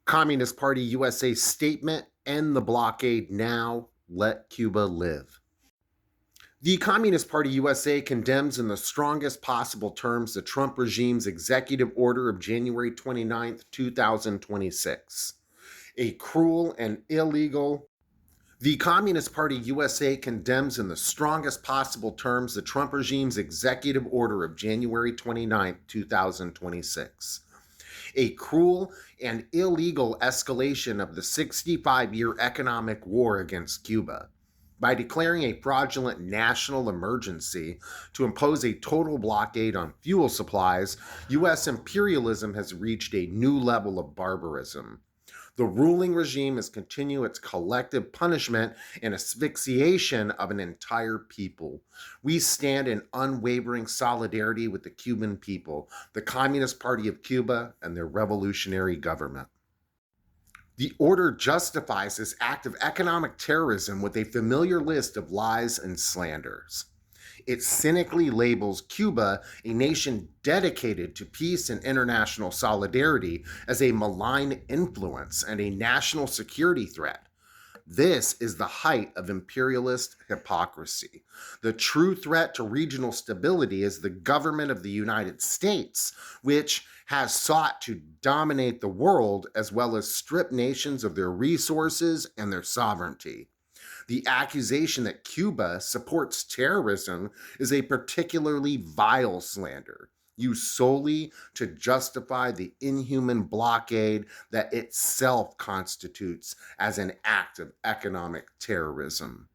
Communist Party USA statement, end the blockade now, let Cuba live. The Communist Party USA condemns in the strongest possible terms the Trump regime's executive order of January 29, 2026. A cruel and illegal. The Communist Party USA condemns in the strongest possible terms the Trump regime's executive order of January 29, 2026. A cruel and illegal escalation of the 65-year economic war against Cuba. By declaring a fraudulent national emergency to impose a total blockade on fuel supplies, U.S. imperialism has reached a new level of barbarism. The ruling regime has continued its collective punishment and asphyxiation of an entire people. We stand in unwavering solidarity with the Cuban people, the Communist Party of Cuba, and their revolutionary government. The order justifies this act of economic terrorism with a familiar list of lies and slanders. It cynically labels Cuba, a nation dedicated to peace and international solidarity, as a malign influence and a national security threat. This is the height of imperialist hypocrisy. The true threat to regional stability is the government of the United States, which has sought to dominate the world as well as strip nations of their resources and their sovereignty. The accusation that Cuba supports terrorism is a particularly vile slander, used solely to justify the inhuman blockade that itself constitutes as an act of economic terrorism.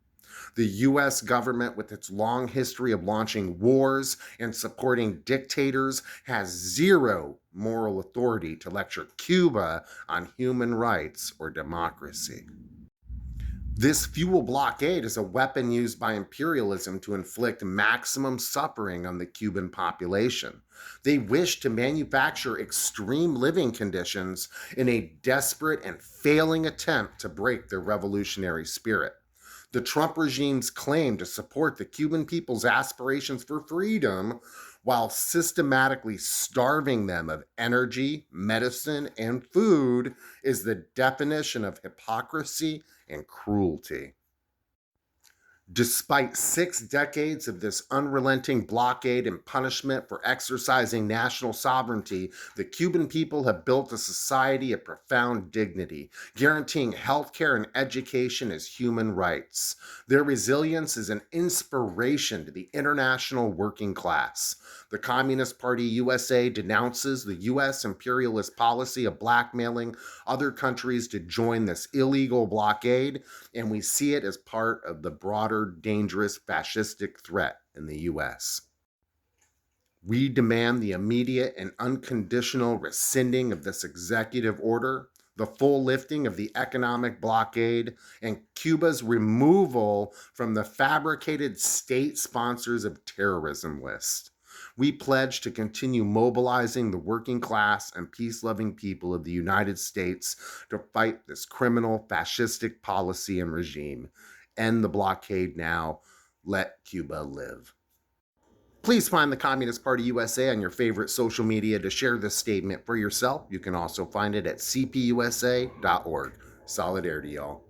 The U.S. government, with its long history of launching wars and supporting dictators, has zero moral authority to lecture Cuba on human rights or democracy. This fuel blockade is a weapon used by imperialism to inflict maximum suffering on the Cuban population. They wish to manufacture extreme living conditions in a desperate and failing attempt to break their revolutionary spirit. The Trump regime's claim to support the Cuban people's aspirations for freedom while systematically starving them of energy, medicine, and food is the definition of hypocrisy and cruelty. Despite 6 decades of this unrelenting blockade and punishment for exercising national sovereignty, the Cuban people have built a society of profound dignity, guaranteeing healthcare and education as human rights. Their resilience is an inspiration to the international working class. The Communist Party USA denounces the U.S. imperialist policy of blackmailing other countries to join this illegal blockade, and we see it as part of the broader dangerous fascistic threat in the U.S. We demand the immediate and unconditional rescinding of this executive order, the full lifting of the economic blockade, and Cuba's removal from the fabricated state sponsors of terrorism list. We pledge to continue mobilizing the working class and peace-loving people of the United States to fight this criminal, fascistic policy and regime. End the blockade now. Let Cuba live. Please find the Communist Party USA on your favorite social media to share this statement for yourself. You can also find it at cpusa.org. Solidarity, y'all.